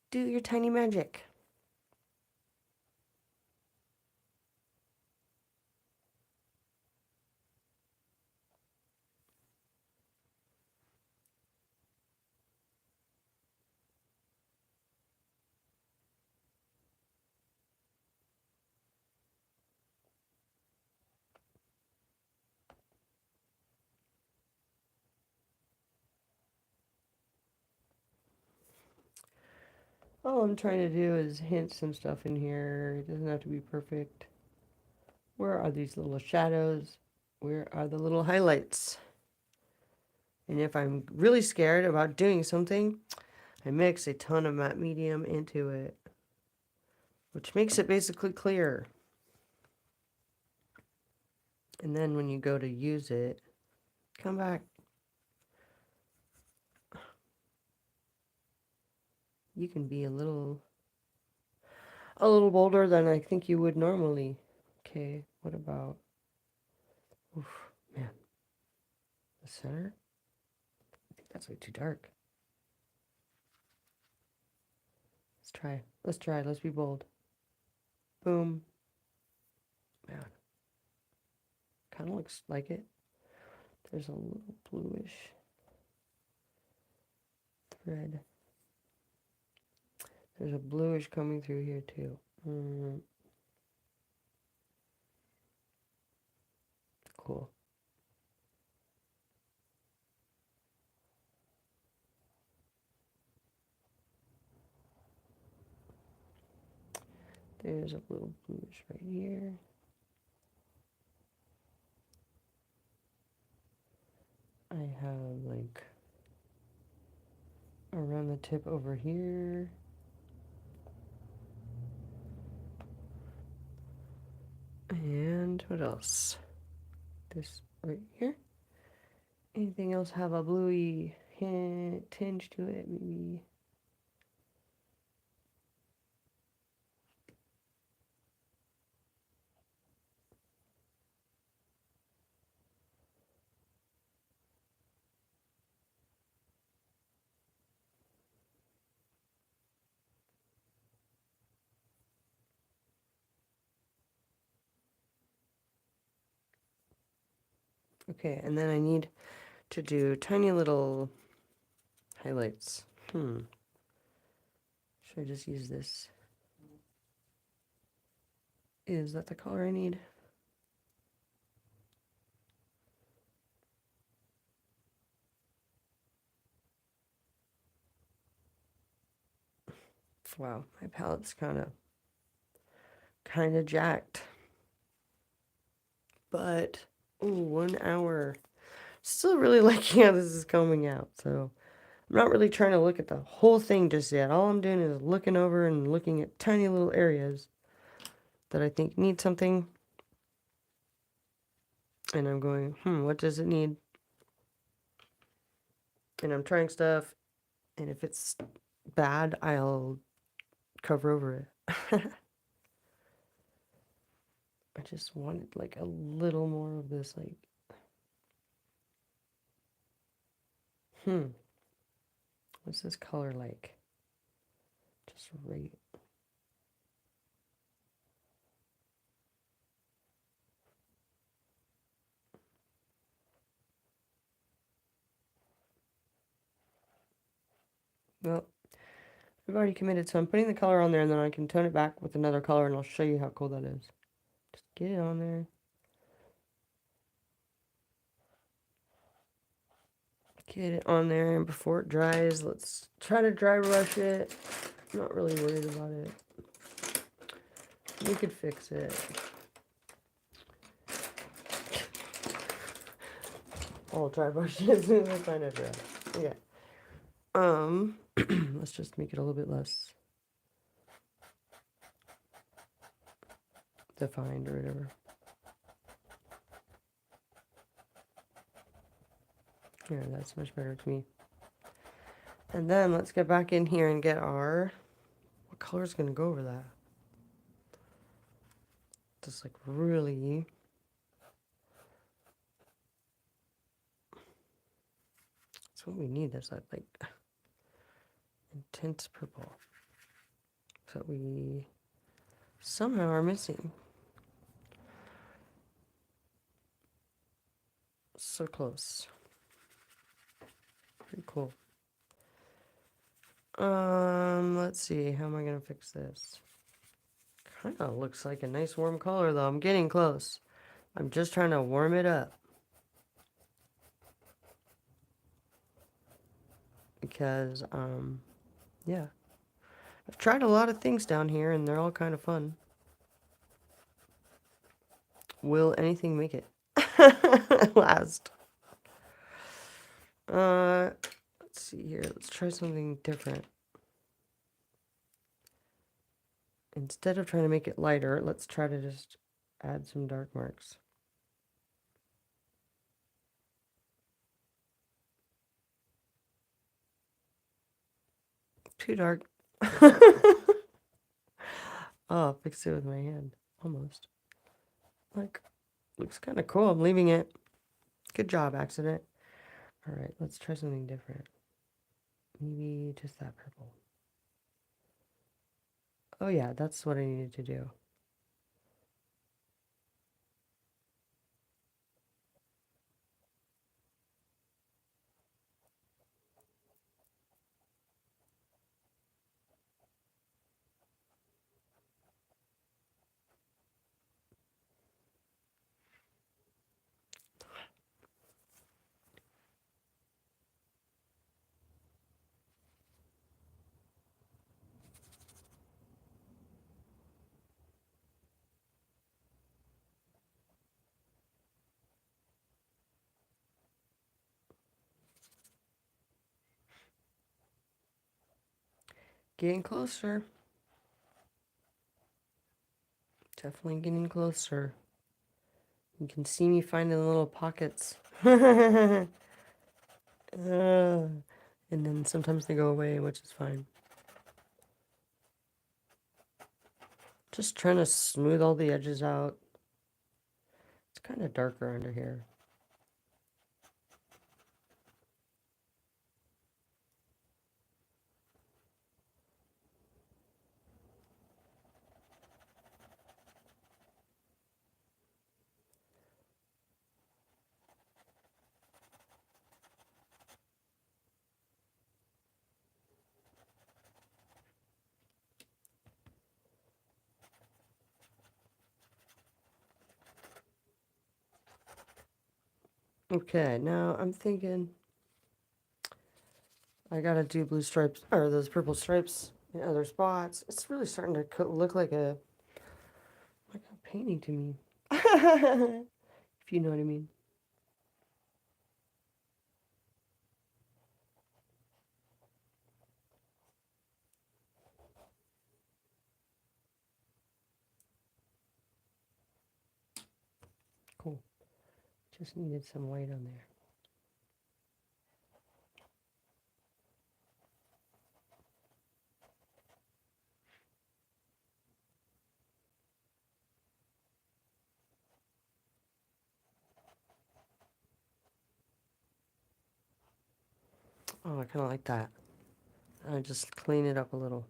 Do your tiny magic. All I'm trying to do is hint some stuff in here. It doesn't have to be perfect. Where are these little shadows? Where are the little highlights? And if I'm really scared about doing something, I mix a ton of matte medium into it, which makes it basically clear. And then when you go to use it, come back. You can be a little bolder than I think you would normally. Okay, what about, oof, man, the center? I think that's way too dark. Let's try. Let's try. Let's be bold. Boom. Man, kind of looks like it. There's a little bluish thread. There's a bluish coming through here too. Cool. There's a little bluish right here. I have like around the tip over here. And what else? This right here. Anything else have a bluey tinge to it, maybe? Okay, and then I need to do tiny little highlights. Should I just use this? Is that the color I need? Wow, my palette's kind of jacked. But, ooh, 1 hour. Still really liking how this is coming out, so I'm not really trying to look at the whole thing just yet. All I'm doing is looking over and looking at tiny little areas that I think need something. And I'm going, what does it need? And I'm trying stuff, and if it's bad, I'll cover over it. I just wanted like a little more of this, like, what's this color like? Just right. Well, I've already committed, so I'm putting the color on there, and then I can tone it back with another color, and I'll show you how cool that is. Just get it on there. Get it on there, and before it dries, let's try to dry brush it. I'm not really worried about it. We could fix it. I'll dry brush it as soon as I find it dry. Okay. Let's just make it a little bit less defined or whatever. Yeah, that's much better to me. And then let's get back in here and get our... What color is going to go over that? Just like really... That's what we need. That's like intense purple. That we somehow are missing. So close. Pretty cool. Let's see. How am I going to fix this? Kind of looks like a nice warm color, though. I'm getting close. I'm just trying to warm it up. Because, yeah. I've tried a lot of things down here, and they're all kind of fun. Will anything make it? Last. Let's see here. Let's try something different. Instead of trying to make it lighter, let's try to just add some dark marks. Too dark. Oh, fix it with my hand. Almost. Like, looks kind of cool. I'm leaving it. Good job, accident. Alright, let's try something different. Maybe just that purple. Oh yeah, that's what I needed to do. Getting closer. Definitely getting closer. You can see me finding little pockets. And then sometimes they go away, which is fine. Just trying to smooth all the edges out. It's kind of darker under here. Okay, now I'm thinking I gotta do blue stripes, or those purple stripes in other spots. It's really starting to look like a painting to me. If you know what I mean. Cool. Just needed some white on there. Oh, I kind of like that. I just clean it up a little.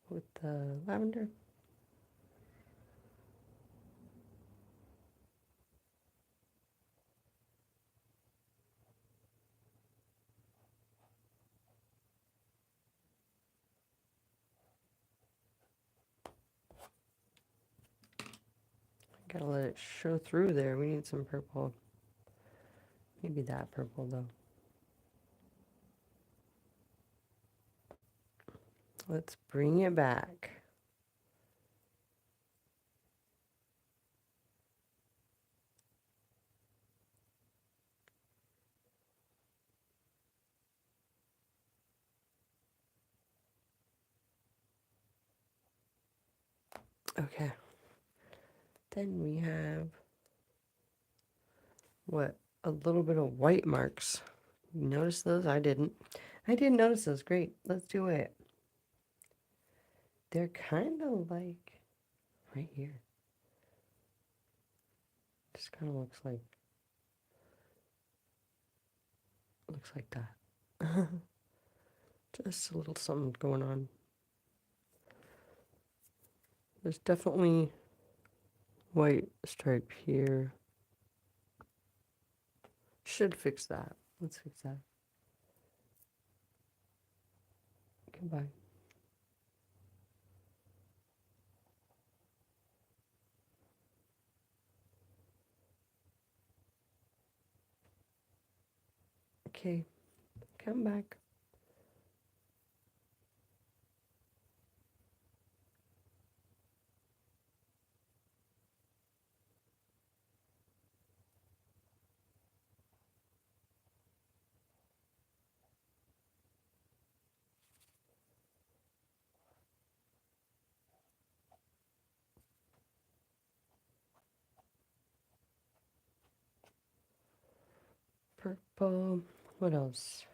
With the lavender. Gotta let it show through there. We need some purple. Maybe that purple though. Let's bring it back. Okay. Then we have, what, a little bit of white marks. You notice those? I didn't. I didn't notice those. Great. Let's do it. They're kind of like right here. Just kind of looks like that. Just a little something going on. There's definitely white stripe here. Should fix that. Let's fix that. Goodbye. Okay, come back. Purple. What else?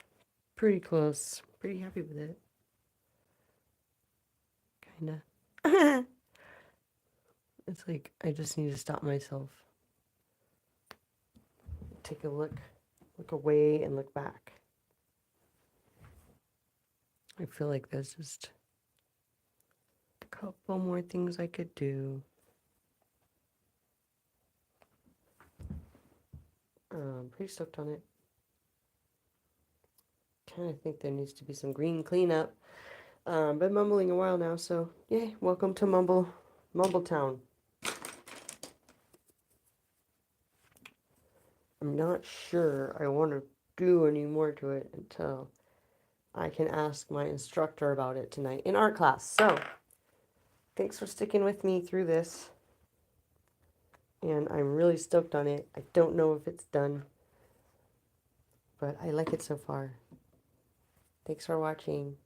Pretty close. Pretty happy with it. Kinda. It's like I just need to stop myself. Take a look. Look away and look back. I feel like there's just a couple more things I could do. Pretty stoked on it. Kind of think there needs to be some green cleanup. Been mumbling a while now, so yay, welcome to Mumble Town. I'm not sure I want to do any more to it until I can ask my instructor about it tonight in art class. So, thanks for sticking with me through this. And I'm really stoked on it. I don't know if it's done, but I like it so far. Thanks for watching.